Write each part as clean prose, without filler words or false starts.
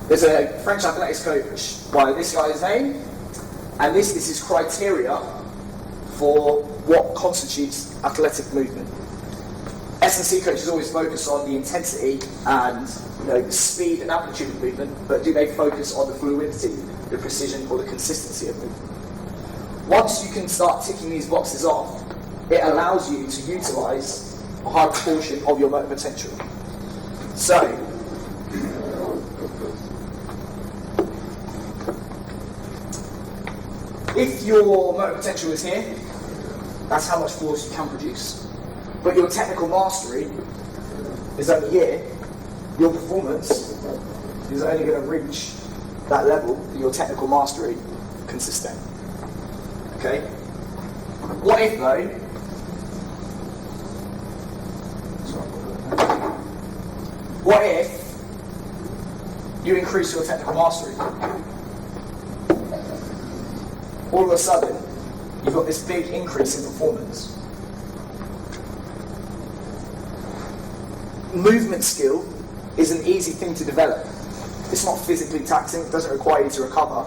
There's a French athletics coach by this guy's name, and this is his criteria for what constitutes athletic movement. S&C coaches always focus on the intensity and speed and amplitude of movement, but do they focus on the fluidity, the precision, or the consistency of movement? Once you can start ticking these boxes off, it allows you to utilise a high proportion of your motor potential. So, if your motor potential is here, that's how much force you can produce. But your technical mastery is only here, your performance is only going to reach that level that your technical mastery can sustain. Okay? What if though, what if you increase your technical mastery? All of a sudden, you've got this big increase in performance. Movement skill is an easy thing to develop. It's not physically taxing, it doesn't require you to recover.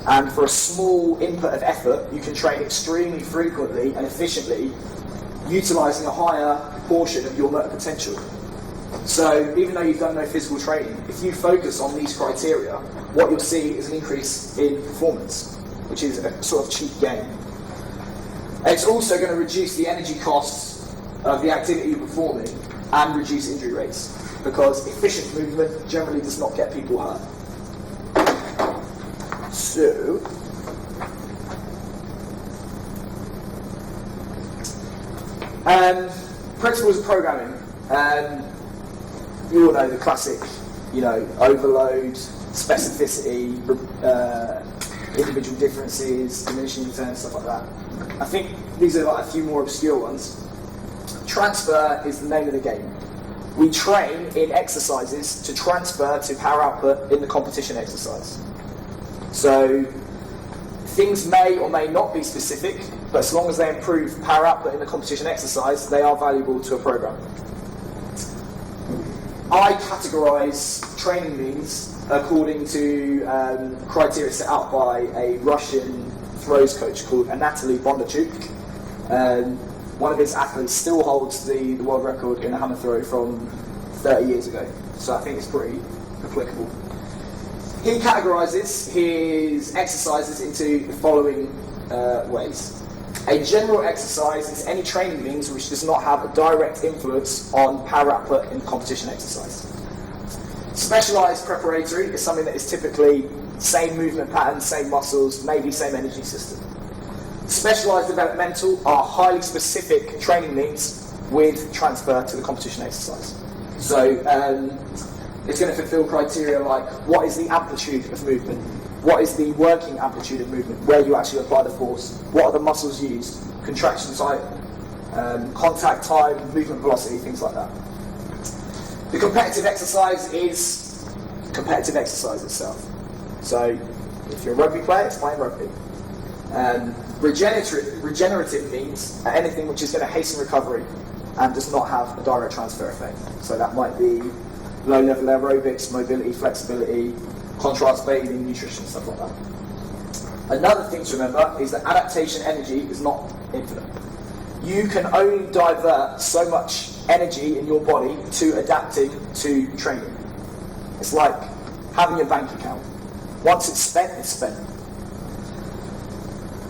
And for a small input of effort, you can train extremely frequently and efficiently, utilising a higher portion of your motor potential. So even though you've done no physical training, if you focus on these criteria, what you'll see is an increase in performance, which is a sort of cheap gain. And it's also going to reduce the energy costs of the activity you're performing and reduce injury rates, because efficient movement generally does not get people hurt. So, principles of programming. You all know the classic, overload, specificity, individual differences, diminishing returns, stuff like that. I think these are like a few more obscure ones. Transfer is the name of the game. We train in exercises to transfer to power output in the competition exercise. So things may or may not be specific, but as long as they improve power output in the competition exercise, they are valuable to a program. I categorise training means according to criteria set out by a Russian throws coach called Anatoly Bondarchuk. One of his athletes still holds the world record in a hammer throw from 30 years ago, so I think it's pretty applicable. He categorises his exercises into the following ways. A general exercise is any training means which does not have a direct influence on power output in competition exercise. Specialised preparatory is something that is typically same movement pattern, same muscles, maybe same energy system. Specialised developmental are highly specific training means with transfer to the competition exercise. So it's going to fulfil criteria like what is the amplitude of movement, what is the working amplitude of movement, where you actually apply the force, what are the muscles used, contraction type, contact time, movement velocity, things like that. The competitive exercise is competitive exercise itself. So if you're a rugby player, it's playing rugby. Regenerative means anything which is going to hasten recovery and does not have a direct transfer effect. So that might be low-level aerobics, mobility, flexibility, contrast bathing, nutrition, stuff like that. Another thing to remember is that adaptation energy is not infinite. You can only divert so much energy in your body to adapting to training. It's like having a bank account. Once it's spent, it's spent.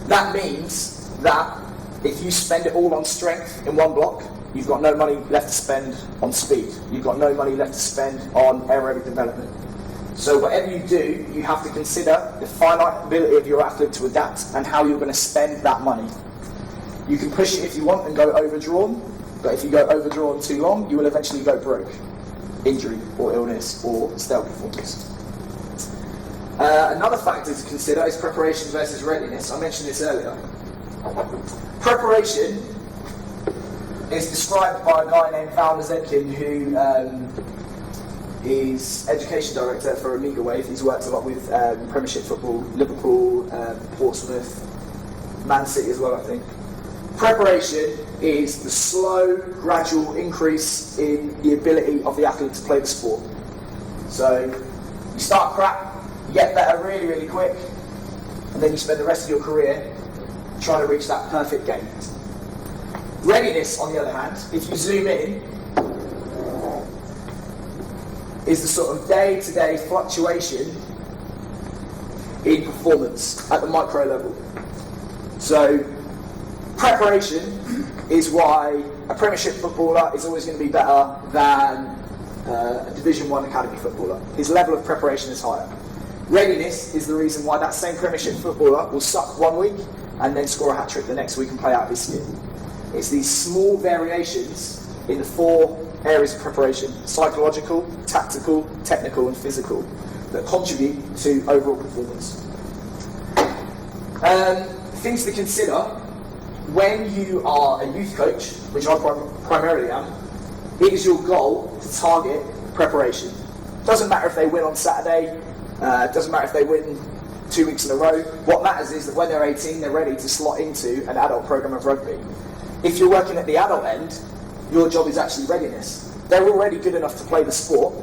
That means that if you spend it all on strength in one block, you've got no money left to spend on speed. You've got no money left to spend on aerobic development. So whatever you do, you have to consider the finite ability of your athlete to adapt and how you're going to spend that money. You can push it if you want and go overdrawn, but if you go overdrawn too long, you will eventually go broke. Injury or illness or stale performance. Another factor to consider is preparation versus readiness. I mentioned this earlier. Preparation is described by a guy named Val Mazetkin, who is education director for Amiga Wave. He's worked a lot with Premiership football, Liverpool, Portsmouth, Man City as well, I think. Preparation is the slow, gradual increase in the ability of the athlete to play the sport. So You start crap, you get better really, really quick, and then you spend the rest of your career trying to reach that perfect game. Readiness, on the other hand, if you zoom in, is the sort of day-to-day fluctuation in performance at the micro level. So, preparation is why a Premiership footballer is always going to be better than a Division 1 academy footballer. His level of preparation is higher. Readiness is the reason why that same Premiership footballer will suck 1 week and then score a hat-trick the next week and play out of his skin. It's these small variations in the 4 areas of preparation: psychological, tactical, technical and physical, that contribute to overall performance. Things to consider when you are a youth coach, which I primarily am. It is your goal to target preparation. Doesn't matter if they win on Saturday, doesn't matter if they win 2 weeks in a row. What matters is that when they're 18, they're ready to slot into an adult program of rugby. If you're working at the adult end, your job is actually readiness. They're already good enough to play the sport,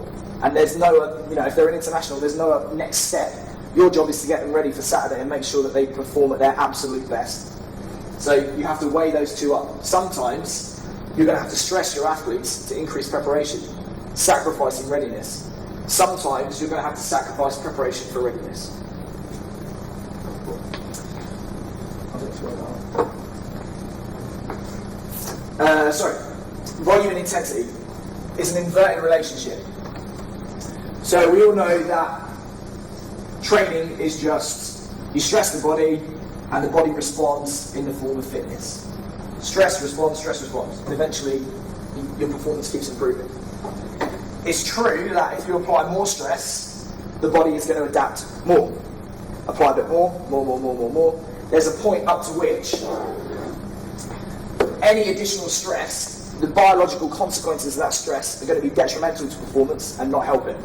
and there's no, if they're an international, there's no next step. Your job is to get them ready for Saturday and make sure that they perform at their absolute best. So you have to weigh those two up. Sometimes you're going to have to stress your athletes to increase preparation, sacrificing readiness. Sometimes you're going to have to sacrifice preparation for readiness. Volume and intensity is an inverted relationship. So we all know that training is just, you stress the body and the body responds in the form of fitness. Stress responds, and eventually your performance keeps improving. It's true that if you apply more stress, the body is going to adapt more. Apply a bit more. There's a point up to which any additional stress, the biological consequences of that stress are going to be detrimental to performance and not help it.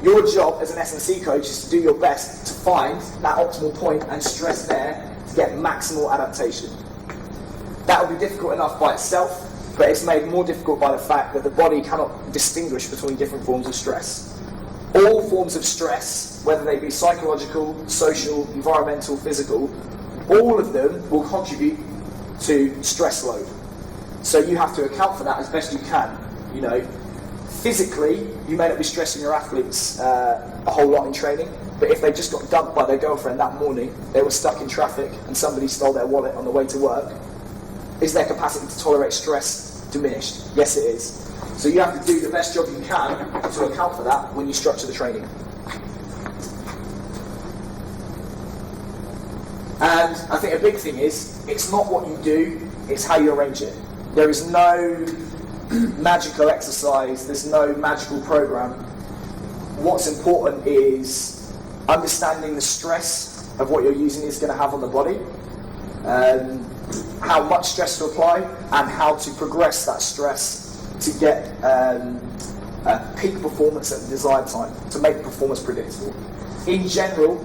Your job as an S&C coach is to do your best to find that optimal point and stress there to get maximal adaptation. That will be difficult enough by itself, but it's made more difficult by the fact that the body cannot distinguish between different forms of stress. All forms of stress, whether they be psychological, social, environmental, physical, all of them will contribute to stress load. So you have to account for that as best you can. Physically, you may not be stressing your athletes a whole lot in training, but if they just got dumped by their girlfriend that morning, they were stuck in traffic and somebody stole their wallet on the way to work, is their capacity to tolerate stress diminished? Yes, it is. So you have to do the best job you can to account for that when you structure the training. And I think a big thing is, it's not what you do, it's how you arrange it. There is no magical exercise, there's no magical program. What's important is understanding the stress of what you're using is going to have on the body, how much stress to apply, and how to progress that stress to get peak performance at the desired time, to make performance predictable. In general,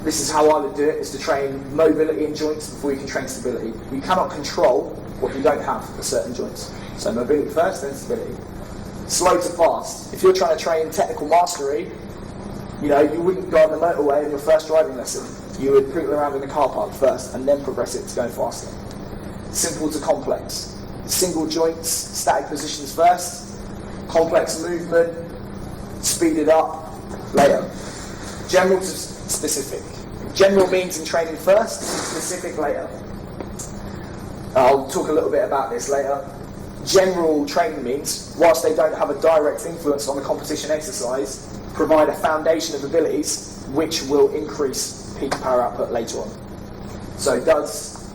this is how I would do it, is to train mobility in joints before you can train stability. You cannot control what you don't have for certain joints. So mobility first, then stability. Slow to fast. If you're trying to train technical mastery, you wouldn't go on the motorway in your first driving lesson. You would poodle around in the car park first and then progress it to go faster. Simple to complex. Single joints, static positions first. Complex movement, speed it up later. General to specific. General means in training first, specific later. I'll talk a little bit about this later. General training means, whilst they don't have a direct influence on the competition exercise, provide a foundation of abilities which will increase peak power output later on. So does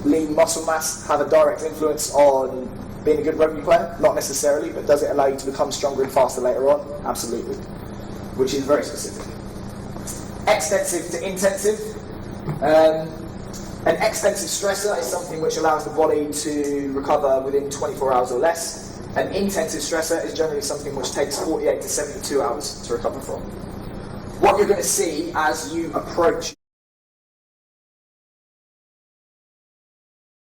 lean muscle mass have a direct influence on being a good rugby player? Not necessarily, but does it allow you to become stronger and faster later on? Absolutely. Which is very specific. Extensive to intensive. An extensive stressor is something which allows the body to recover within 24 hours or less. An intensive stressor is generally something which takes 48 to 72 hours to recover from. What you're going to see as you approach